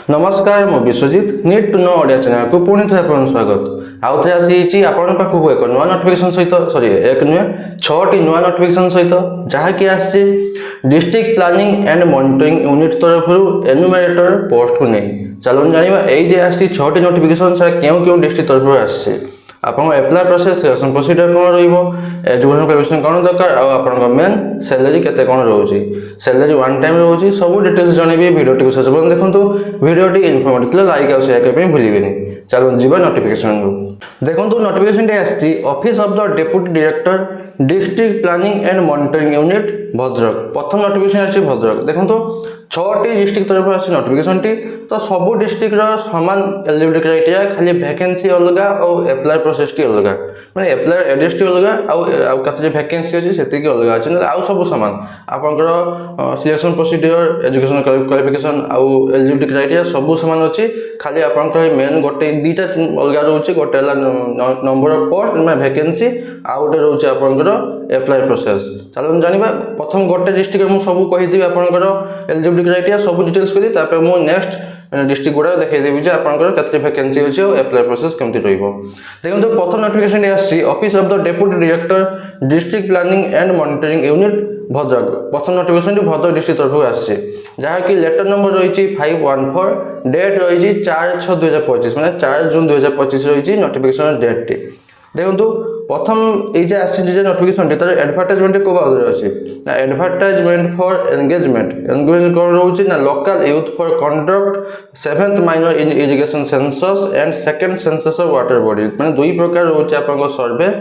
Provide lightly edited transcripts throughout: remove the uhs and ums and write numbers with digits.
नमस्कार मु Biswajit need to know Odia channel को पुणी थे आपन स्वागत आउ थे आसी आपन पाखु एक नुआ नोटिफिकेशन सहित सॉरी एक नुए 6टी नुआ नोटिफिकेशन सहित जहा कि आसी district planning and monitoring unit तरफ एनुमरेटर पोस्ट को नहीं चलो जानिबा एई जे आसी 6टी नोटिफिकेशन सारा केउ डिस्ट्रिक्ट तरफ आसी आपन एप्लाई प्रोसेस सिलेक्शन प्रोसीजर कोन रहइबो एजुकेशन क्वालिफिकेशन कोन दरकार आ आपन मेन सैलरी केते कोन रहउची सैलरी वन टाइम रहउची सब डिटेल्स जणेबी वीडियो टी शेष पर्यंत देखंतु वीडियो टी इन्फॉर्मेटिव लाइक आ शेयर करबे भूलिबेनी चलो जीवा नोटिफिकेशन देखंतु नोटिफिकेशन टे आछि office of the deputy director district planning and monitoring unit Bhadrak प्रथम नोटिफिकेशन आछि भद्रक देखंतु 6टी डिस्ट्रिक्ट तरफ आछि नोटिफिकेशन टी तो सब डिस्ट्रिक्ट रो समान एलिजिबिलिटी क्राइटेरिया खाली वैकेंसी अलगा और अप्लाई प्रोसेस टी अलगा माने अप्लाई एड्रेस टी अलगा और कते वैकेंसी अछि सेति की अलगा अछि आ सब समान आपनकर सिलेक्शन प्रोसीजर एजुकेशन क्वालिफिकेशन और एलिजिबिलिटी क्राइटेरिया सब समान अछि खाली आपनकर मेन गोटे दीटा अलगा रहउछि गोटे हला नंबर ऑफ पोस्ट माने वैकेंसी आ गोटे रहउछि आपनकर अप्लाई प्रोसेस चलो जानिबा प्रथम गोटे डिस्ट्रिक्ट मु सब कहि दिबे आपनकर एलिजिबिलिटी क्राइटेरिया सब डिटेल्स कहि तापर मु नेक्स्ट डिस्ट्रिक्ट गुडा देखै देबी जे आपनकर कते वैकेंसी अछि और अप्लाई प्रोसेस केमति रहइबो देखंतु प्रथम नोटिफिकेशन आसी office of the deputy director district planning and monitoring unit Bhadrak प्रथम नोटिफिकेशन भद्रक डिस्ट्रिक्ट तरफ आसी जहा कि लेटर नंबर रही 514 डेट रही 4/6/2025 माने 4 जून 2025 रही नोटिफिकेशन डेट टी देखंतु प्रथम ए जे आसी जे नोटिफिकेशन टी तार एडवर्टाइजमेंट को बारे अछि ना एडवर्टाइजमेंट फॉर एंगेजमेंट कोन रहउछि ना local youth for conduct 7th minor in irrigation census and second census of water body माने दुई प्रकार रहउछि आपन सर्वे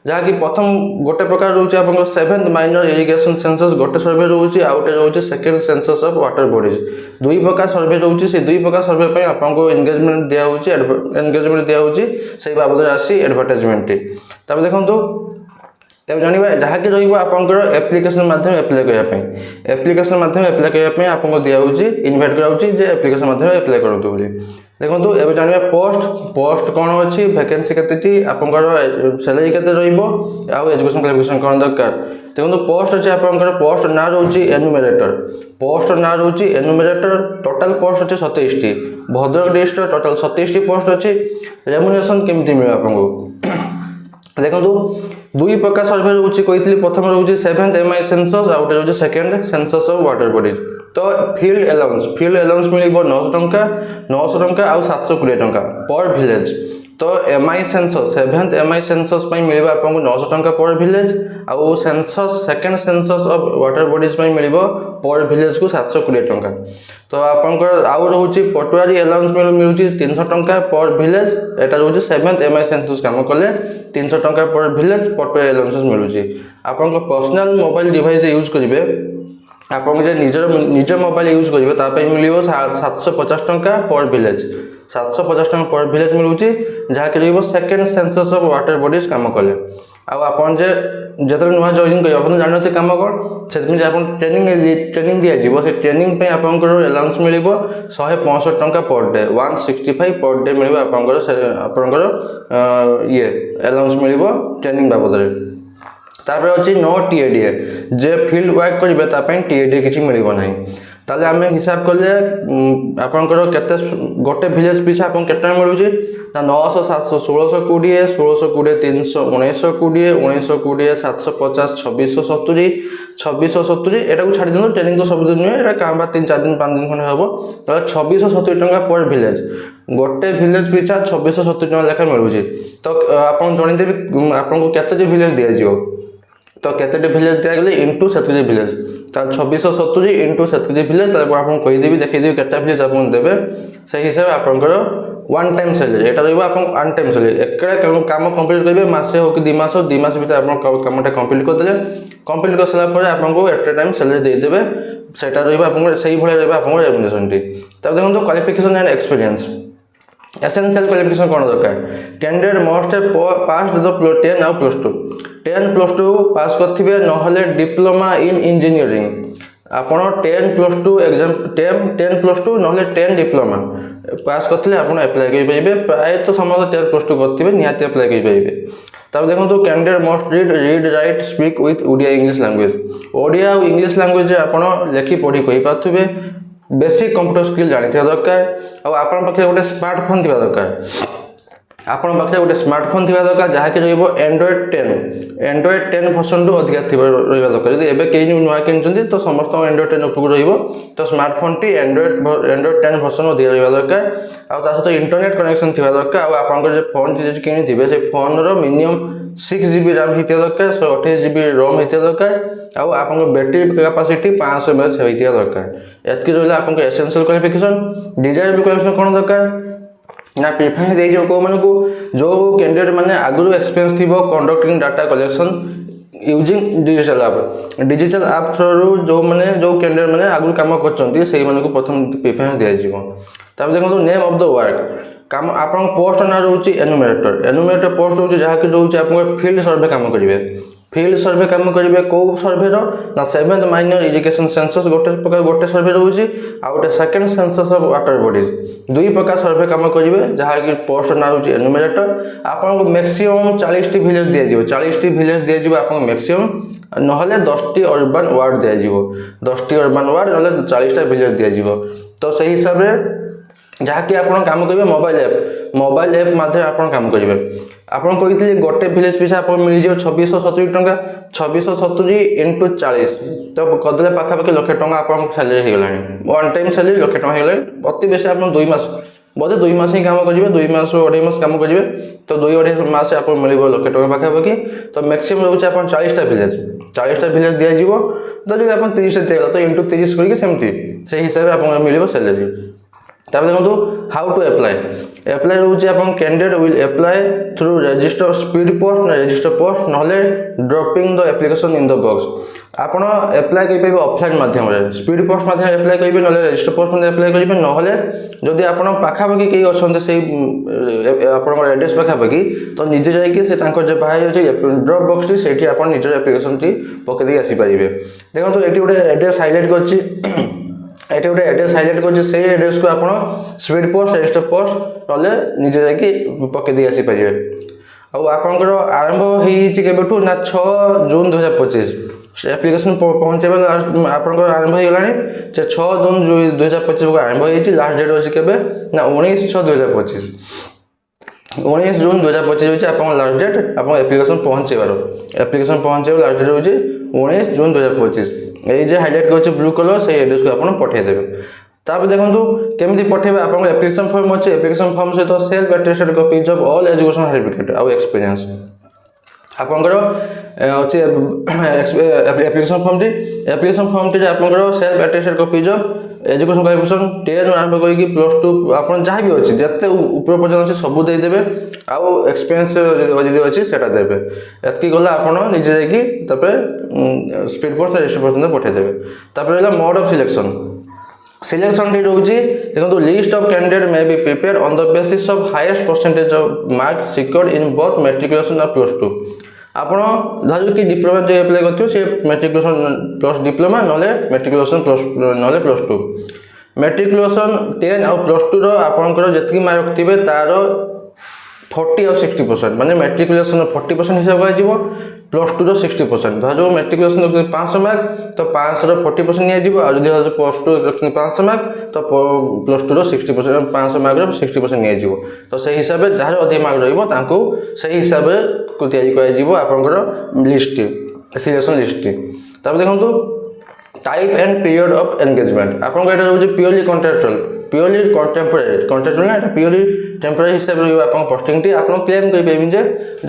जहा कि प्रथम गोटे प्रकार रहउछि आपन 7th माइनर इरिगेशन सेंसस गोटे सर्वे रहउछि आ गोटे रहउछि second census of water bodies दुई प्रकार सर्वे रहउछि से दुई प्रकार सर्वे पय आपन को एंगेजमेंट दिया होछि एंगेजमेंट दिया होछि सेही बाबद आसी एडवर्टाइजमेंट टी तब देखंतु तब जानिबा जहा कि रहइबो आपनकर एप्लीकेशन माध्यम अप्लाई करिया पय एप्लीकेशन माध्यम अप्लाई करिया पय आपन को दिया होछि इनवाइट करा होछि जे एप्लीकेशन माध्यम अप्लाई करंतु बोली देखंतु एबे जानिबा पोस्ट कोन अछि वैकेंसी केतेटी आपनकर सैलरी केते रहइबो आ एजुकेशन क्वालिफिकेशन कोन दरकार देखंतु पोस्ट अछि आपनकर पोस्ट ना रहउछि एनुमरेटर पोस्ट ना रहउछि एनुमरेटर टोटल पोस्ट अछि 27 टी भद्रक डिस्ट्रिक्ट टोटल 27 टी पोस्ट अछि रेम्युनरेशन केमति मिले आपनको देखंतु दुई प्रकार सर्वे रहउछि कहितली प्रथम रहउछि 7th एमआई सेंसस आ उटे रहउछि second census of water bodies तो फील्ड अलाउंस मिलिबो 900 टंका आ 720 टंका पर विलेज तो MI census 7th MI census पय मिलिबो आपन 900 टंका पर विलेज आ census second census of water bodies पय मिलिबो पर विलेज को 720 टंका तो आपनकर आउ रहउछि पटुआरी अलाउंस मिलुछि 300 टंका पर विलेज एटा रहउछि 7th एमआई सेंसस काम करले 300 टंका पर विलेज पटुआरी अलाउंस मिलुछि आपनकर पर्सनल मोबाइल डिवाइस यूज करिवे आपन जे निज मोबाइल यूज करिवे ता पय मिलिबो 750 टंका पर विलेज 750 टंका पर विलेज मिलुछि जहा कि रहइबो second census of water bodies काम करले आ आपन जे जेतरे नुवा जॉइन करियो आपन जानते काम कोन सेतमे जे आपन ट्रेनिंग दिया जीवो से ट्रेनिंग पे आपनकर अलाउंस मिलिबो 165 टंका पर डे 165 पर डे मिलिबो आपनकर ये अलाउंस मिलिबो ट्रेनिंग बाबदरे तापर अछि नो टीएडीए जे फील्ड वर्क करिवे ता पे टीएडीए किछि मिलिबो नाही ताले हमें हिसाब करले आपनकर केते गोटे विलेज पिछा आपन केते मिलुछि ना 900 700 1620 1620 300 1920 1920 750 2670 2670 एटा को छाडी दिनो ट्रेनिंग तो सब दिन नै एटा कामबा 3 4 दिन 5 दिन खने हबो तो 2670 टंका पर विलेज गोटे विलेज पिछा 2670 टंका लेखा मिलुछि तो आपन जणी देबी आपन को केते विलेज दिया जिवो तो केते विलेज दिया गेले इनटू सेतरी विलेज ता 2670 इनटू सेतरी विलेज तापर आपन कहि देबी देखि देबी केते विलेज आपन देबे से हिसाब आपनकर वन टाइम सैलरी एटा रहइबो आपन वन टाइम सैलरी एकड़ा काम कंप्लीट करबे मासे हो कि 2 मास भीतर आपन कामटा कंप्लीट कर देले कंप्लीट कर सला पर आपन को एट टाइम सैलरी दे देबे सेटा रहइबो आपन सही भले रहइबो आपन रेम्युनरेशन टी तब देखो तो qualification and experience essential qualification कोन दरकार candidate must have passed the 10 और +2 पास करथिबे न हले डिप्लोमा इन इंजीनियरिंग आपण 10+2 एग्जाम 10+2 न हले 10 डिप्लोमा पास करथिले आपण अप्लाई करि पाइबे प्राय तो समस्त 10+2 करथिबे निहाती अप्लाई करि पाइबे तब देखो तो candidate must read write speak with Odia English language Odia और इंग्लिश लैंग्वेज आपण लेखि पढी कहि पाथुबे बेसिक कंप्यूटर स्किल जानी दरकार आपन पाखे गोटे स्मार्टफोन थिबा दरकार आपन पाखे गोटे स्मार्टफोन थिबा दरकार जहाँकि रहिबो एंड्रॉइड 10 वर्जन रु अधिक रहिबा दरकार यदि एबे केही नुआ किनचंती तो समस्त एंड्रॉइड 10 उपयोग रहिबो तो स्मार्टफोन टी एंड्रॉइड 10 वर्जन अधिक रहिबा दरकार आ ता सहित इंटरनेट कनेक्शन थिबा दरकार आ आपन जे फोन जे किनि थिबे से फोन रो मिनिमम 6GB रैम हितिया दरकार 128GB रोम हितिया दरकार आ आपन बैटरी कैपेसिटी 500 mAh हितिया दरकार एतकी रहला आपन एसेंशियल क्वालिफिकेशन डिजायरेबल क्वालिफिकेशन कोन दरकार ना प्रेफरेंस दे जो को माने को जो कैंडिडेट माने आगु एक्सपीरियंस थिबो conducting data collection using digital app through जो माने जो कैंडिडेट माने आगु काम करचंती सेही माने को प्रथम प्रेफरेंस दिया जीवो तब देखो नेम ऑफ द वर्क काम आपन पोस्ट ना रहउची एनुमेरेटर पोस्ट होची जहा कि रहउची आपन फील्ड सर्वे काम करिवे फील्ड सर्वे काम करिवे को सर्वे रो ना 7th माइनर एजुकेशन सेंसस गोटे सर्वे रहउची आ गोटे second census of water bodies दुई प्रकार सर्वे काम करिवे जहा कि पोस्ट ना रहउची एनुमेरेटर आपन को मैक्सिमम 40 टी विलेज दिया जीवो 40 टी विलेज दिया जीवो आपन मैक्सिमम नहले 10 टी अर्बन वार्ड दिया जीवो 10 टी अर्बन वार्ड नहले 40 टा विलेज दिया जीवो तो सही हिसाब रे जहा कि आपन काम करिवे मोबाइल ऐप माध्यम आपन काम करिवे आपन कहितले गोटे विलेज पिछा आपन मिल जियो 2670 टंका 2670 into 40 तो कदले पाखा पाखी लाख टंका आपन सैलरी हे गलानी वन टाइम सैलरी लाख टंका हे गलानी अति बेसी आपन 2 मास बोधे 2 मास ही काम करिवे 2 मास 2.5 मास काम करिवे तो 2.5 मास आपन मिलिबो लाख टंका पाखा पाखी तो मैक्सिमम रहउछ आपन 40 टा विलेज दिया जीवो तो जदि आपन 30 देला तो into 30 करिके सेमती से हिसाब आपन मिलिबो सैलरी तब देखो हाउ टू अप्लाई रोचे अपन candidate will apply through register speed post नहले dropping the application in the box आपण अप्लाई करि पाइबे ऑफलाइन माध्यम रे स्पीड पोस्ट माध्यम अप्लाई करिबे नहले रजिस्टर पोस्ट माध्यम अप्लाई करिबे नहले जदि आपण पाखा पाखी केही अछन्ते सेही आपण एड्रेस पाखा पाखी तो निजे जाई कि से तांको जे बाहाय अछि ड्रॉप बॉक्स टी सेठी आपण निजे एप्लिकेशन टी पके दे आसी परिबे देखो एटी गोटे एड्रेस हाइलाइट करछि एटे गोटे एड्रेस हाइलाइट कर से एड्रेस को आप स्पीड पोस्ट रजिस्टर पोस्ट नले निजे जाकि पके दे आसी परिबे आ आपनकर आरंभ होई केबेठू ना 6 जून 2025 एप्लिकेशन पहुंचेबे आपनकर आरंभ होई गलानी 6 जून 2025 को आरंभ होई लास्ट डेट होची केबे ना 19/6/2025 19 जून 2025 होची आपन लास्ट डेट आपन एप्लिकेशन पहुंचेबे लास्ट डेट होची 19 जून 2025 ए जे हाइलाइट करछ ब्लू कलर से एड्रेस को आपन पठे देबे तापर देखंतु केमिति पठेबे आपन एप्लिकेशन फॉर्म अछि एप्लिकेशन फॉर्म से तो self attested copies of all education certificate और एक्सपीरियंस आपनकर अछि एप्लिकेशन फॉर्म टी आपनकर self attested copies of education qualification 10 आरंभ कोइ कि +2 आपन जहा भी अछि जते ऊपर पर्यंत अछि सब दे देबे आ एक्सपीरियंस जदि अछि सेटा देबे एतकी गला आपन निजे जाय कि तापर स्पीड पोस्ट रजिस्टर पोस्ट पठे देबे तापर होला मोड ऑफ सिलेक्शन टी रहउची देखो list of candidate may be prepared on the basis of highest percentage of marks secured in both matriculation और +2 आपण धरु कि डिप्लोमा जे अप्लाई करथियो से मैट्रिकुलेशन प्लस डिप्लोमा नले मैट्रिकुलेशन प्लस नले +2 मैट्रिकुलेशन 10 और +2 रो आपनकर जतकी मार्क थिबे तारो 40 और 60% माने मैट्रिकुलेशन 40% हिसाब कर जीवो +2 रो 60% धरु मैट्रिकुलेशन 500 मार्क तो 500 रो 40% निया जीवो आ जदि +2 500 मार्क तो +2 रो 60% 500 मार्क रो 60% निया जीवो तो से हिसाब रे जहार अधिक मार्क रहइबो तांको सही हिसाब रे को तयारी कर जीवो आपनकर लिस्ट सिलेक्शन लिस्ट तब देखंतु type and period of engagement आपन एटा होची प्योरली कॉन्ट्रैक्चुअल प्योरली कॉन्ट्रैक्चुअल ना प्योरली टेम्पररी हिसाब रे आपन पोस्टिंग टी आपन क्लेम करि पेबिन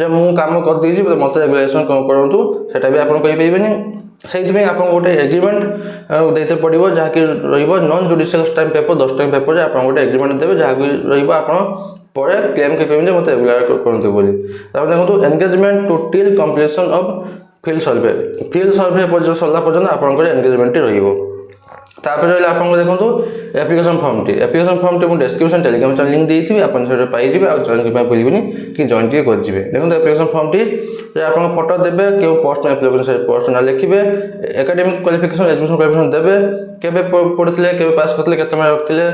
जे मु काम कर दै छी मते रेगुलेशन करंतु सेटा भी आपन कहि पेबिनी सेहि में आपन गोटे एग्रीमेंट दैते पड़िबो जहा कि रहिबो non judicial stamp paper 10 stamp paper जे आपन गोटे एग्रीमेंट देबे जहा कि रहिबो आपन परे क्लेम करि पेबिन जे मते रेगुलर करंतु बोली तब देखंतु engagement to till completion of field survey पर सरला पर्यंत आपन एंगेजमेंट रहिबो तापर रहला आपन देखंतु एप्लिकेशन फॉर्म टी मु डिस्क्रिप्शन टेलीग्राम चैनल लिंक देइथिबि आपन सेटा पाइ जिबे आ जॉइन करबा भूलिबेनी कि जॉइन टी कर जिबे देखंतु एप्लिकेशन फॉर्म टी जे आपन फोटो देबे के पोस्ट में एप्लिकेशन पोस्ट ना लिखिबे एकेडमिक क्वालिफिकेशन एजुकेशन क्वालिफिकेशन देबे केबे पढितले केबे पास करतले केते मार्क रखिले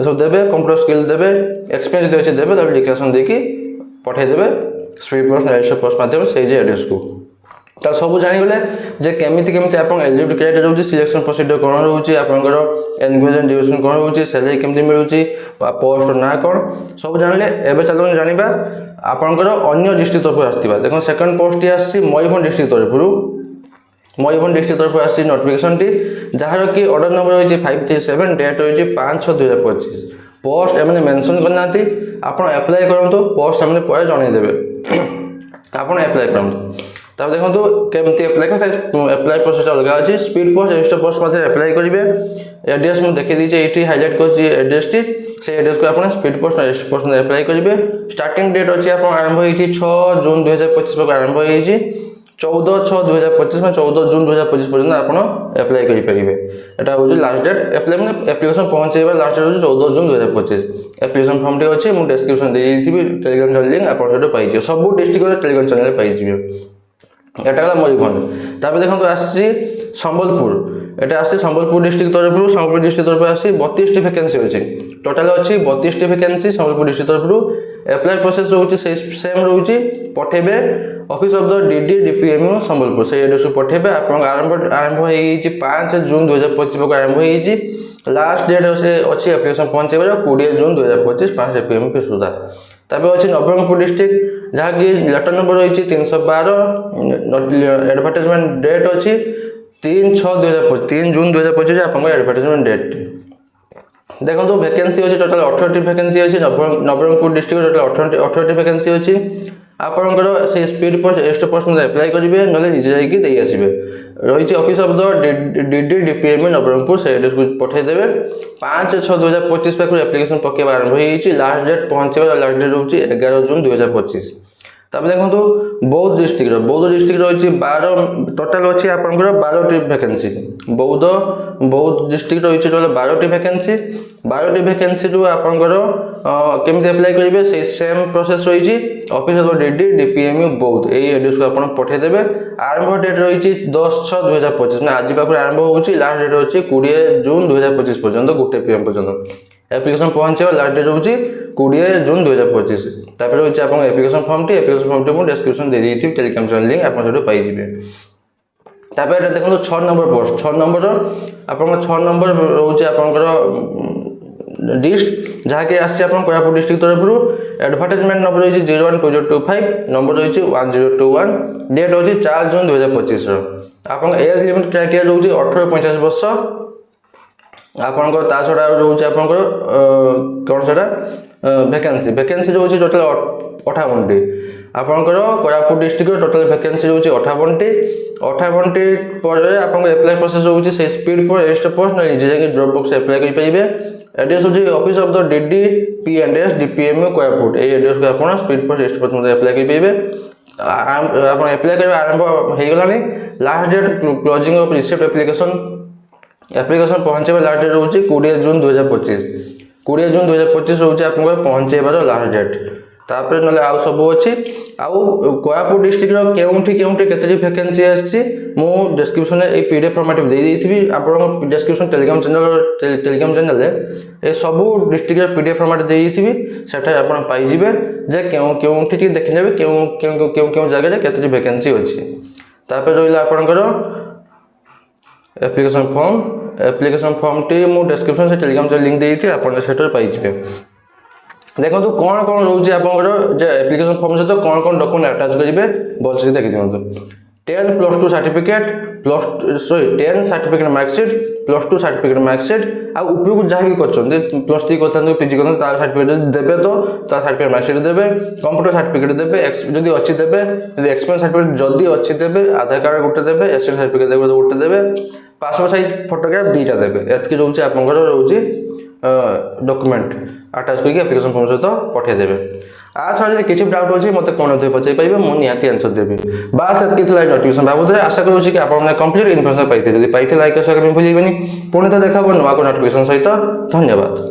सब देबे कंप्यूटर स्किल देबे एक्सपीरियंस देबे देबे तापर डिक्लेरेशन देकी पठे देबे स्पीड पोस्ट रजिस्टर पोस्ट माध्यम से जे एड्रेस को तो सब जानीगले जे केमिति केमिति आपन एलिजिबिलिटी क्राइटेरिया रहउची सिलेक्शन प्रोसीजर कोन रहउची आपनकर एनक्वायरी ड्यूरेशन कोन रहउची सैलरी केमिति मिलुची पोस्ट ना कोन सब जानले एबे चलो जानिबा आपनकर अन्य डिस्ट्रिक्ट तरफ आस्तिबा देखो सेकंड पोस्ट आसी मयूरभंज डिस्ट्रिक्ट तरफ मयूरभंज डिस्ट्रिक्ट तरफ आसी नोटिफिकेशन टी जहार की ऑर्डर नंबर होइची 537 डेट होइची 5/6/2025 पोस्ट एमने मेंशन करनाती आपन अप्लाई करंतो पोस्ट हमने पय जणै देबे आपन अप्लाई करंतो तब देखो केमती अप्लाई कर अप्लाई प्रोसेस अलग अच्छी स्पीड पोस्ट रजिस्टर पोस्ट मध्य अप्लाई करेंगे एड्रेस मुझे देखी दीजिए ये हाईलाइट कर एड्रेस टी से एड्रेस को आप स्पीड पोस्ट रजिस्टर पोस्ट में अप्लाई करेंगे स्टार्टिंग डेट अच्छी आप आरंभ होती 6 जून 2025 तक आरंभ होती 14/6/2025 में 14 जून 2025 पर्यटन आप अप्लाई करेंगे यहाँ हूँ लास्ट डेट अप्लाई मैंने एप्लिकेशन पहुँचे लास्ट डेट हूँ 14 जून 2025 एप्लिकेशन फॉर्म टी अच्छी मुझे डिस्क्रिप्शन देती टेलीग्राम चैनल लिंक आप पाई सब डिस्ट्रिक्ट टेलीग्राम चैनल पाई एटा गला मयूरभंज तापर देखो आसी संबलपुर एटा आसी संबलपुर डिस्ट्रिक्ट तरफ आसी 32 टी वैकेंसी अछि टोटल अछि 32 टी वैकेंसी संबलपुर डिस्ट्रिक्ट तरफ अप्लाई प्रोसेस रहउछि सेम रहउछि पठेबे office of the DD DPMO Sambalpur से एड्रेस पठेबे आपन आरंभ होई 5 जून 2025 को आरंभ होई लास्ट डेट से अछि एप्लिकेशन पहुंचेबे 20 जून 2025 5 पीएम के सुधा तापर अछि नवरंगपुर डिस्ट्रिक्ट जहाँ की लेटर नंबर रही 312 एडवर्टाइजमेंट डेट अच्छी 3/6/2025 3 जून 2025 आप एडवर्टाइजमेंट डेट देखो वैकेंसी अच्छी टोटल 18 वैकेंसी अच्छी नवरंगपुर डिस्ट्रिक्ट टोटल 18 वैकेंसी अच्छी आपंकर से स्पीड पोस्ट रजिस्टर पोस्ट में अप्लाई करेंगे ना निजे जाकि आसबे रही office of the DD DPM Nabarangpur से एड्रेस को पठेदेवे 5/6/2025 पाखु एप्लिकेशन पकेबा आरंभ होई लास्ट डेट पहुंचे लास्ट डेट होची 11 जून 2025 तब देखो बौद्ध डिस्ट्रिक्ट रही 12 टोटाल अच्छी आपंकर 12 टी वैकेंसी बौद्ध डिस्ट्रिक्ट रही टोटल 12 टी वैकेंसी रू आपंकर केमिति अप्लाई करेंगे से सेम प्रोसेस रही ऑफिस ऑफ डीडी डीपीएमओ बौद्ध यही एड्रेस को आप पठेदेवे आरंभ डेट रही 10/6/2025 मैं आज पाखु आरंभ होची लास्ट डेट अच्छी 20 जून 2025 पर्यंत 1 PM पर्यंत एप्लिकेशन पहुंचे लास्ट डेट होची 20 जून 2025 तापर होची आपन एप्लिकेशन फॉर्म टी मु डिस्क्रिप्शन दे देथि टेलीग्राम चैनल लिंक आपन सेटो पाई जिवे तापर देखो 6 नंबर पोस्ट 6 नंबर आपन 6 नंबर रहउची आपनकर डिस्ट जहाँ की आसी आपन कोरापुट डिस्ट्रिक्ट तरफ एडवर्टाइजमेंट नंबर रही 012025 नंबर रही 1021 डेट होची 4 जून 2025 आपन एज लिमिट क्राइटेरिया रहउची 18-45 वर्ष आपनकर ता छडा रहउची आपनकर कोन छडा वैकेंसी रहउची टोटल 58 टी आपनकर कोरापुट डिस्ट्रिक्ट टोटल वैकेंसी रहउची 58 टी पर आपनकर अप्लाई प्रोसेस रहउची से स्पीड पर रजिस्टर पोस्ट न निजे जाके ड्रॉप बॉक्स अप्लाई करि पाइबे एड्रेस होची office of the DD PNDS DPMO Koraput ए एड्रेस को आपन स्पीड पर रजिस्टर पोस्ट में अप्लाई करि पाइबे आपन अप्लाई करबे आरंभ हे गलानी last date closing of receipt application पहुंचे लास्ट डेट होची 20 जून 2025 होची आपन पहुंचेबार लास्ट डेट तापर नले आउ सब अछि आउ कोरापुट डिस्ट्रिक्ट रो केउंठी केतरी वैकेंसी आछि मु डिस्क्रिप्शन ए पीडीएफ फॉर्मेट दे देथिबी आपन डिस्क्रिप्शन टेलीग्राम चैनल ए सब डिस्ट्रिक्ट रो पीडीएफ फॉर्मेट दे देथिबी सेटा आपन पाई जिवे जे केउंठी देखि नेबे केउ जगह रे केतरी वैकेंसी अछि तापर रोइला आपनकर एप्लिकेशन फॉर्म टी मु डिस्क्रिप्शन से टेलीग्राम चैनल लिंक देथि आपन सेटर पाई जिवे देखो कौन कौन रोचे आपंकर जे एप्लिकेशन फॉर्म सहित कौन कौन डॉक्यूमेंट अटैच करेंगे भलसे देखी दिखाँ 10 +2 certificate 10 certificate marksheet +2 certificate marksheet आ उपयोग जहाँ भी कर +3 करते पीजी करते सर्टिफिकेट देवे तो सर्टिफिकेट मार्कशीट देवे कंप्यूटर सर्टिफिकेट देवे जदि अच्छी देवे जदि एक्सपीरियंस सर्टिफिकेट जदि अच्छी देवे आधार कार्ड गोटे देवे एसएल सर्टिफिकेट देवे गोटे देवे पासपोर्ट साइज फोटोग्राफ 2टा देवे एतकी रोचे आपंकर रोचे डॉक्यूमेंट अटैच करके एप्लिकेशन फॉर्म सहित पठेदेवे आ छाड़ किसी डाउट अच्छे मत कौन पचार पाइबे मुझे निहाती आंसर देवी बास एतकी नोटिफिकेशन बाबद आशा करूँ कि आपने कंप्लीट इनफॉरमेशन पाइथे जब पाइथे लाइक शेयर करने भूलिए पुणी तो देखा नुआ को नोटिफिकेशन सहित धन्यवाद।